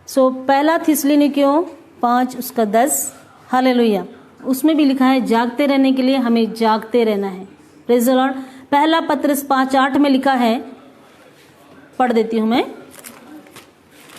पहला थिस्सलुनीकियों 5 उसका 10, हालेलुया, उसमें भी लिखा है जागते रहने के लिए हमें जागते रहना है। Praise the Lord. पहला पत्रस 5:8 में लिखा है, पढ़ देती हूँ मैं,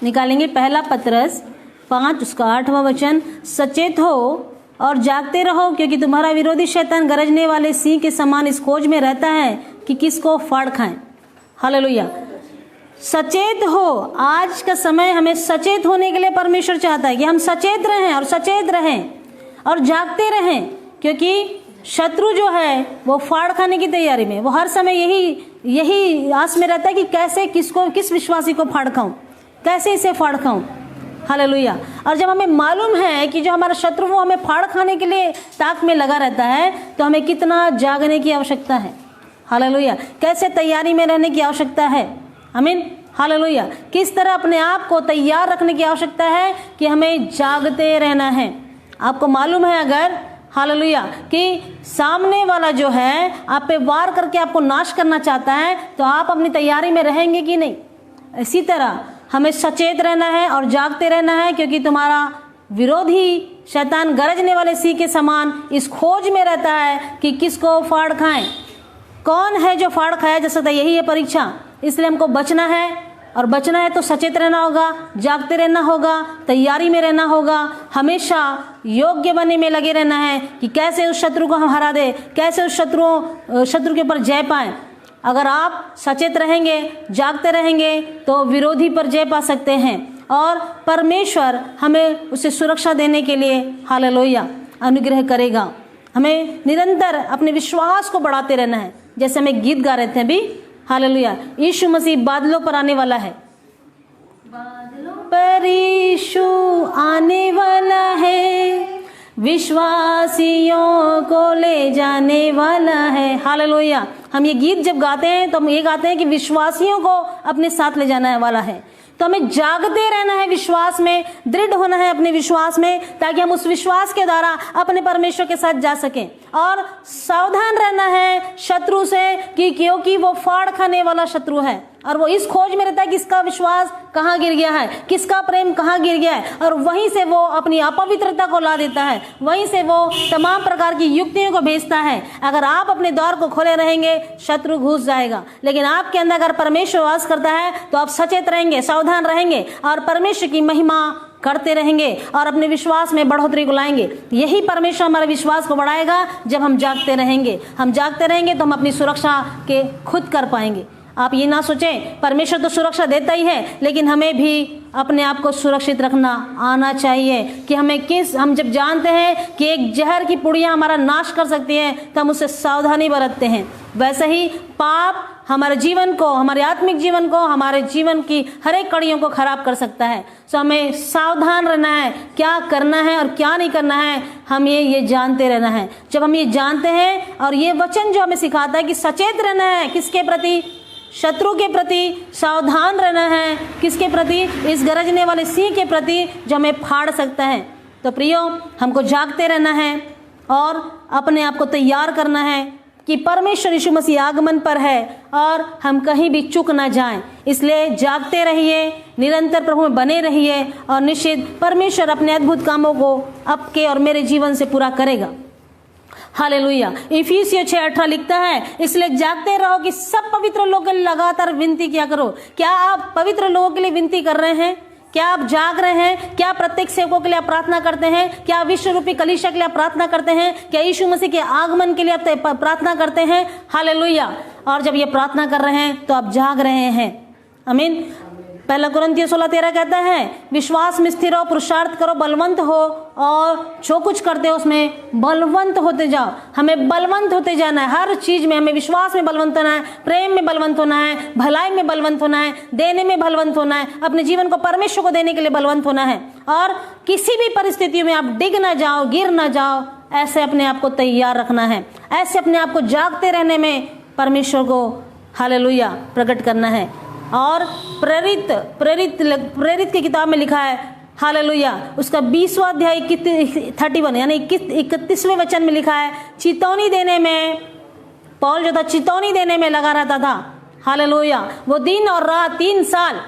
निकालेंगे। पहला पत्रस 5 उसका 8वां वचन, सचेत हो और जागते रहो, क्योंकि तुम्हारा विरोधी शैतान गरजने वाले सिंह के समान इस खोज में रहता है कि किसको फाड़ खाएं। हालेलुया। सचेत हो। आज का समय हमें सचेत होने के लिए परमेश्वर चाहता है कि हम सचेत रहें और सचेत रहें और जागते रहें, क्योंकि शत्रु जो है वो फाड़ खाने की तैयारी में, वो हर समय यही आस में रहता है कि कैसे किस विश्वासी को फाड़ खाऊं, कैसे इसे फाड़ खाऊं। हालेलुया। और जब हमें मालूम है कि जो हमारा शत्रु वो हमें फाड़ खाने के लिए ताक में लगा रहता है, तो हमें कितना जागने की आवश्यकता है। हालेलुया। कैसे तैयारी में रहने की आवश्यकता है। आमीन। हालेलुया। किस तरह अपने आप को तैयार रखने की आवश्यकता है कि हमें जागते रहना है। आपको मालूम है अगर, हालेलुया, कि सामने वाला जो है आप पे वार करके आपको नाश करना चाहता है, तो आप अपनी तैयारी में रहेंगे कि नहीं। इसी तरह हमें सचेत रहना है और जागते रहना है, क्योंकि तुम्हारा विरोधी शैतान गरजने वाले सिंह के समान इस खोज में रहता है कि किसको फाड़ खाएं। कौन है जो फाड़ खाया जा सकता है, यही है परीक्षा। इसलिए हमको बचना है, और बचना है तो सचेत रहना होगा, जागते रहना होगा, तैयारी में रहना होगा, हमेशा योग्य बनने में लगे रहना है कि कैसे उस शत्रु को हम हरा दे, कैसे उस शत्रु के ऊपर जय पाएं। अगर आप सचेत रहेंगे, जागते रहेंगे, तो विरोधी पर जय पा सकते हैं, और परमेश्वर हमें उसे सुरक्षा देने के लिए, हालेलुया, अनुग्रह करेगा। हमें निरंतर अपने विश्वास को बढ़ाते रहना है। जैसे हमें गीत गा रहे थे अभी, हालेलुया, यीशु मसीह बादलों पर आने वाला है, बादलों पर यीशु आने वाला है, विश्वासियों को ले जाने वाला है। हालेलुया। हम ये गीत जब गाते हैं तो हम ये गाते हैं कि विश्वासियों को अपने साथ ले जाने वाला है। तो हमें जागते रहना है, विश्वास में दृढ़ होना है, अपने विश्वास में, ताकि हम उस विश्वास के द्वारा अपने परमेश्वर के साथ जा सकें। और सावधान रहना है शत्रु से, कि क्योंकि वो फाड़ खाने वाला शत्रु है, और वो इस खोज में रहता है किसका विश्वास कहाँ गिर गया है, किसका प्रेम कहाँ गिर गया है, और वहीं से वो अपनी अपवित्रता को ला देता है, वहीं से वो तमाम प्रकार की युक्तियों को भेजता है। अगर आप अपने द्वार को खोले रहेंगे, शत्रु घुस जाएगा, लेकिन आपके अंदर अगर परमेश्वर वास करता है तो आप सचेत रहेंगे, सावधान रहेंगे, और परमेश्वर की महिमा करते रहेंगे और अपने विश्वास में बढ़ोतरी को लाएंगे। यही परमेश्वर हमारे विश्वास को बढ़ाएगा जब हम जागते रहेंगे। हम जागते रहेंगे तो हम अपनी सुरक्षा के खुद कर पाएंगे। आप ये ना सोचें, परमेश्वर तो सुरक्षा देता ही है, लेकिन हमें भी अपने आप को सुरक्षित रखना आना चाहिए कि हम जब जानते हैं कि एक जहर की पुड़िया हमारा नाश कर सकती है, तो हम उससे सावधानी बरतते हैं। वैसे ही पाप हमारे जीवन को, हमारे आत्मिक जीवन को, हमारे जीवन की हर एक कड़ियों को खराब कर सकता है। तो हमें सावधान रहना है, क्या करना है और क्या नहीं करना है, हम ये जानते रहना है। जब हम ये जानते हैं, और ये वचन जो हमें सिखाता है कि सचेत रहना है, किसके प्रति, शत्रु के प्रति, सावधान रहना है किसके प्रति, इस गरजने वाले सिंह के प्रति जो हमें फाड़ सकता है। तो प्रियो, हमको जागते रहना है और अपने आप को तैयार करना है कि परमेश्वर यीशु मसीह आगमन पर है और हम कहीं भी चूक ना जाएं। इसलिए जागते रहिए, निरंतर प्रभु में बने रहिए, और निश्चित परमेश्वर अपने अद्भुत कामों को आपके और मेरे जीवन से पूरा करेगा। हालेलुया। इफिसियों 6:18 लिखता है, इसलिए जागते रहो कि सब पवित्र लोगों के लिए लगातार विनती किया करो। क्या आप पवित्र लोगों के लिए विनती कर रहे हैं? क्या आप जाग रहे हैं? क्या प्रत्येक सेवकों के लिए आप प्रार्थना करते हैं? क्या विश्व रूपी कलीसिया के लिए आप प्रार्थना करते हैं? क्या यीशु मसीह के आगमन के लिए आप प्रार्थना करते हैं? हालेलुया। और जब ये प्रार्थना कर रहे हैं तो आप जाग रहे हैं। आमीन। पहला कुरिन्थियों 16:13 कहता है, विश्वास में स्थिर हो, पुरुषार्थ करो, बलवंत हो, और जो कुछ करते हो उसमें बलवंत होते जाओ। हमें बलवंत होते जाना है, हर चीज में हमें विश्वास में बलवंत होना है, प्रेम में बलवंत होना है, भलाई में बलवंत होना है, देने में बलवंत होना है, अपने जीवन को परमेश्वर को देने के लिए बलवंत होना है। और किसी भी परिस्थितियों में आप डिग ना जाओ, गिर ना जाओ, ऐसे अपने आप को तैयार रखना है। ऐसे अपने आप को जागते रहने में परमेश्वर को, हालेलुया, प्रकट करना है। और प्रेरित की किताब में लिखा है, हालेलुया, उसका 20वां अध्याय 31 यानी 31वें वचन में लिखा है, चेतावनी देने में, पौल जो था चेतावनी देने में लगा रहता था। हालेलुया। वो दिन और रात 3 साल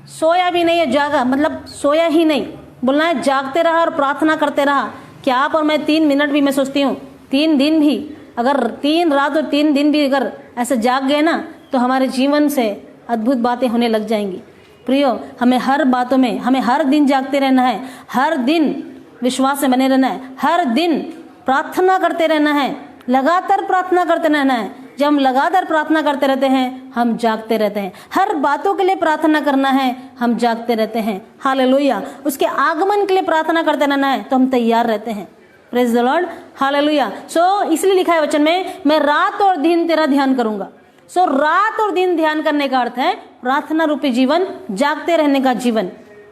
सोया भी नहीं है, जागा मतलब सोया ही नहीं, बोलना है जागते रहा और प्रार्थना करते रहा। क्या आप और मैं 3 मिनट भी, मैं सोचती हूँ 3 दिन भी, अगर 3 रात और 3 दिन भी अगर ऐसे जाग गए ना, तो हमारे जीवन से अद्भुत बातें होने लग जाएंगी। प्रियो, हमें हर बातों में, हमें हर दिन जागते रहना है, हर दिन विश्वास से बने रहना है, हर दिन प्रार्थना करते रहना है, लगातार प्रार्थना करते रहना है। जब हम लगातार प्रार्थना करते रहते हैं, हम जागते रहते हैं। हर बातों के लिए प्रार्थना करना है, हम जागते रहते हैं। हालेलुया। उसके आगमन के लिए प्रार्थना करते रहना है, तो हम तैयार रहते हैं। Praise the lord, hallelujah. So इसलिए लिखा है वचन में, मैं रात और दिन तेरा ध्यान करूंगा। सो रात और दिन ध्यान करने का अर्थ है प्रार्थना रूपी जीवन, जागते रहने का जीवन।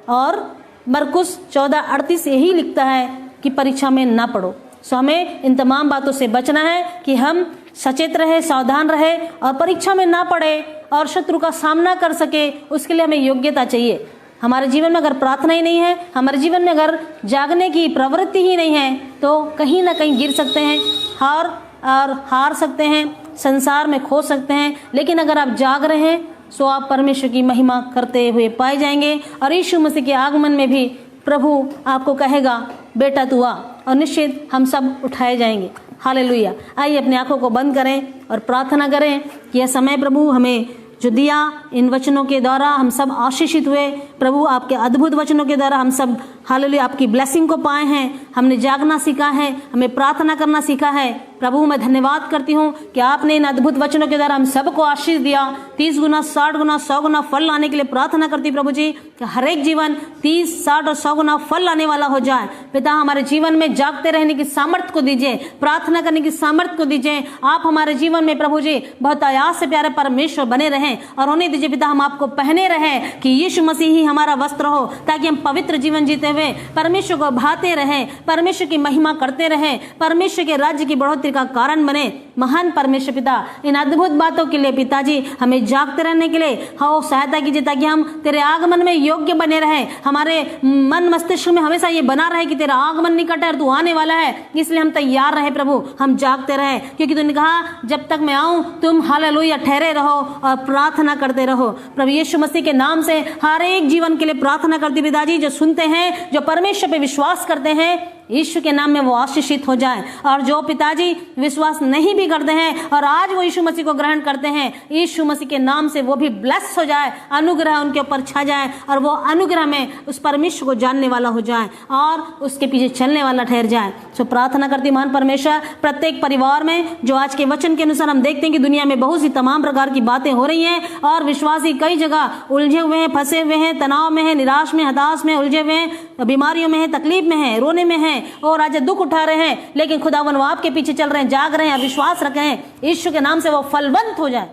और मरकुस 14:38 यही लिखता है कि परीक्षा में ना पड़ो। सो हमें इन तमाम बातों से बचना है कि हम सचेत रहे, सावधान रहे और परीक्षा में ना पड़े और शत्रु का सामना कर सके। उसके लिए हमें योग्यता चाहिए। हमारे जीवन में अगर प्रार्थना ही नहीं है, हमारे जीवन में अगर जागने की प्रवृत्ति ही नहीं है, तो कहीं ना कहीं गिर सकते हैं, हार सकते हैं, संसार में खो सकते हैं। लेकिन अगर आप जाग रहे हैं, सो आप परमेश्वर की महिमा करते हुए पाए जाएंगे। और यीशु मसीह के आगमन में भी प्रभु आपको कहेगा, बेटा तू आ, और निश्चित हम सब उठाए जाएंगे। हालेलुया। आइए अपनी आंखों को बंद करें और प्रार्थना करें कि यह समय प्रभु हमें जो दिया, इन वचनों के द्वारा हम सब आशीषित हुए। प्रभु आपके अद्भुत वचनों के द्वारा हम सब हालेलुया आपकी ब्लेसिंग को पाए हैं। हमने जागना सीखा है, हमें प्रार्थना करना सीखा है। प्रभु मैं धन्यवाद करती हूँ कि आपने इन अद्भुत वचनों के द्वारा हम सबको आशीष दिया। 30 गुना, 60 गुना, 100 गुना फल लाने के लिए प्रार्थना करती प्रभु जी कि हर एक जीवन 30, 60 और 100 गुना फल लाने वाला हो जाए। पिता, हमारे जीवन में जागते रहने की सामर्थ्य को दीजिए, प्रार्थना करने की सामर्थ्य को दीजिए। आप हमारे जीवन में प्रभु जी बहुत आयास से प्यारे परमेश्वर बने रहें और होने दीजिए पिता, हम आपको पहने रहें कि यीशु मसीह ही हमारा वस्त्र हो, ताकि हम पवित्र जीवन जीते हुए परमेश्वर को भाते रहें, परमेश्वर की महिमा करते रहें, परमेश्वर के राज्य की बढ़ोतरी का कारण बने। महान परमेश्वर पिता, इन अद्भुत बातों के लिए पिताजी हमें जागते रहने के लिए हाँ सहायता कीजिए, ताकि हम तेरे आगमन में योग्य बने रहें। हमारे मन मस्तिष्क में हमेशा ये बना रहे कि तेरा आगमन निकट है और तू आने वाला है, इसलिए हम तैयार रहे प्रभु, हम जागते रहे, क्योंकि तूने कहा जब तक मैं आऊं तुम हालेलुया ठहरे रहो और प्रार्थना करते रहो। प्रभु यीशु मसीह के नाम से हर एक जीवन के लिए प्रार्थना करती पिताजी, जो सुनते हैं, जो परमेश्वर पे विश्वास करते हैं, यीशु के नाम में वो आशीषित हो जाए। और जो पिताजी विश्वास नहीं भी करते हैं और आज वो यीशु मसीह को ग्रहण करते हैं, यीशु मसीह के नाम से वो भी ब्लेस हो जाए, अनुग्रह उनके ऊपर छा जाए और वो अनुग्रह में उस परमेश्वर को जानने वाला हो जाए और उसके पीछे चलने वाला ठहर जाए। सो प्रार्थना करती महान परमेश्वर, प्रत्येक परिवार में जो आज के वचन के अनुसार हम देखते हैं कि दुनिया में बहुत सी तमाम प्रकार की बातें हो रही हैं और विश्वासी कई जगह उलझे हुए हैं, फंसे हुए हैं, तनाव में है, निराश में, हताश में उलझे हुए हैं, बीमारियों में है, तकलीफ में है, रोने में है और आज दुख उठा रहे हैं। लेकिन खुदावन वो आपके पीछे चल रहे हैं, जाग रहे हैं, विश्वास रखे हैं, यीशु के नाम से वो फलवंत हो जाए,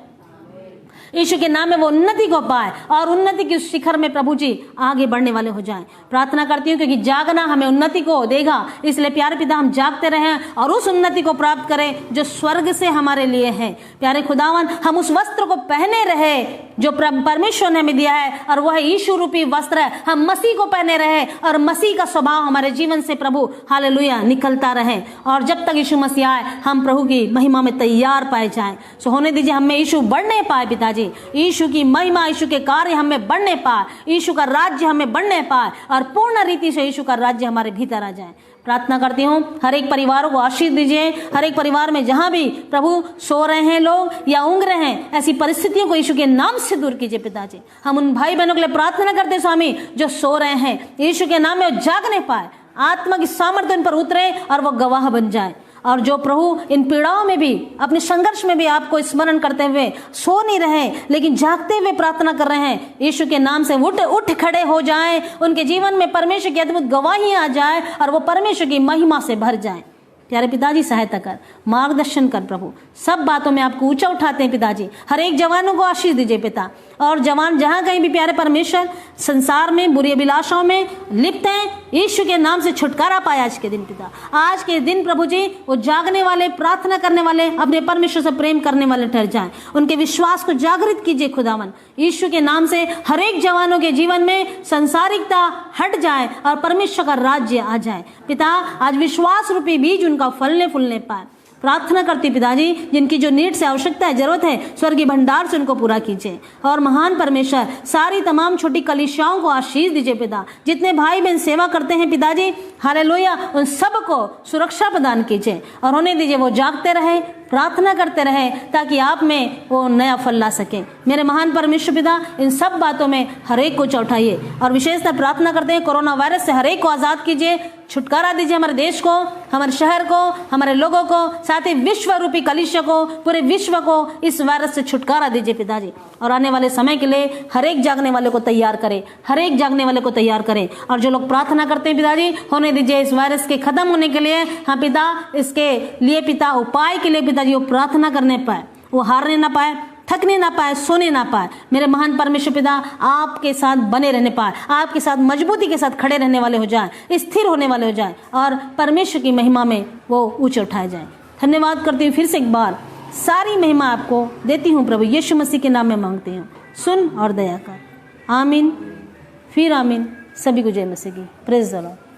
यीशु के नाम में वो उन्नति को पाए और उन्नति की उस शिखर में प्रभु जी आगे बढ़ने वाले हो जाएं। प्रार्थना करती हूँ क्योंकि जागना हमें उन्नति को देगा, इसलिए प्यारे पिता हम जागते रहें और उस उन्नति को प्राप्त करें जो स्वर्ग से हमारे लिए है। प्यारे खुदावन, हम उस वस्त्र को पहने रहे जो परमेश्वर ने हमें दिया है और वह यीशु रूपी वस्त्र है। हम मसीह को पहने रहे और मसीह का स्वभाव हमारे जीवन से प्रभु हालेलुया निकलता रहे और जब तक यीशु मसीह आए हम प्रभु की महिमा में तैयार पाए जाएं। सो होने दीजिए हमें यीशु बढ़ने पाए पिताजी, यीशु की महिमा, यीशु के कार्य हमें बढ़ने पाए, यीशु का राज्य हमें बढ़ने पाए और पूर्ण रीति से यीशु का राज्य हमारे भीतर आ जाए। प्रार्थना करती हूँ हर एक परिवारों को आशीष दीजिए। हर एक परिवार में जहां भी प्रभु सो रहे हैं लोग या ऊँघ रहे हैं, ऐसी परिस्थितियों को यीशु के नाम से दूर कीजिए पिताजी। हम उन भाई बहनों के लिए प्रार्थना करते हैं स्वामी जो सो रहे हैं, यीशु के नाम में वो जागने पाए, आत्मा की सामर्थ्य उन पर उतरे और वो गवाह बन जाए। और जो प्रभु इन पीड़ाओं में भी, अपने संघर्ष में भी आपको स्मरण करते हुए सो नहीं रहे लेकिन जागते हुए प्रार्थना कर रहे हैं, यीशु के नाम से उठ खड़े हो जाएं, उनके जीवन में परमेश्वर की अद्भुत गवाही आ जाए और वो परमेश्वर की महिमा से भर जाए। प्यारे पिताजी सहायता कर, मार्गदर्शन कर प्रभु, सब बातों में आपको ऊंचा उठाते हैं पिताजी। हर एक जवानों को आशीष दीजिए पिता, और जवान जहां कहीं भी प्यारे परमेश्वर संसार में बुरी अभिलाषाओं में लिप्त हैं, यीशु के नाम से छुटकारा पाए आज के दिन पिता। आज के दिन प्रभु जी वो जागने वाले, प्रार्थना करने वाले, अपने परमेश्वर से प्रेम करने वाले ठहर जाएं। उनके विश्वास को जागृत कीजिए खुदावन, यीशु के नाम से हर एक जवानों के जीवन में संसारिकता हट जाए और परमेश्वर का राज्य आ जाए पिता। आज विश्वास रूपी बीज उनका फलने फूलने पाए। प्रार्थना करती हूँ पिताजी, जिनकी जो नीड से आवश्यकता है, जरूरत है, स्वर्गीय भंडार से उनको पूरा कीजिए। और महान परमेश्वर सारी तमाम छोटी कलीसियाओं को आशीष दीजिए पिता। जितने भाई बहन सेवा करते हैं पिताजी, हालेलुया, उन सबको सुरक्षा प्रदान कीजिए और होने दीजिए वो जागते रहे, प्रार्थना करते रहे, ताकि आप में वो नया फल ला सके। मेरे महान परमेश्वर पिता, इन सब बातों में हर एक को उठाइए और विशेषतः प्रार्थना करते हैं कोरोना वायरस से हर एक को आजाद कीजिए, छुटकारा दीजिए हमारे देश को, हमारे शहर को, हमारे लोगों को, साथ ही विश्व रूपी कलीसिया को, पूरे विश्व को इस वायरस से छुटकारा दीजिए पिताजी। और आने वाले समय के लिए हर एक जागने वाले को तैयार करें, हर एक जागने वाले को तैयार करें। और जो लोग प्रार्थना करते हैं पिताजी, होने दीजिए इस वायरस के खत्म होने के लिए, हाँ पिता, इसके लिए पिता उपाय के लिए पिताजी वो प्रार्थना करने पाए, वो हारने ना पाए, थकने ना पाए, सोने ना पाए। मेरे महान परमेश्वर पिता आपके साथ बने रहने पाए, आपके साथ मजबूती के साथ खड़े रहने वाले हो जाए, स्थिर होने वाले हो जाए और परमेश्वर की महिमा में वो ऊंचे उठाए जाए। धन्यवाद करती हूँ फिर से एक बार, सारी महिमा आपको देती हूँ प्रभु यीशु मसीह के नाम में मांगती हूँ, सुन और दया कर। आमीन, फिर आमीन। सभी को जय मसीह की। Praise the Lord.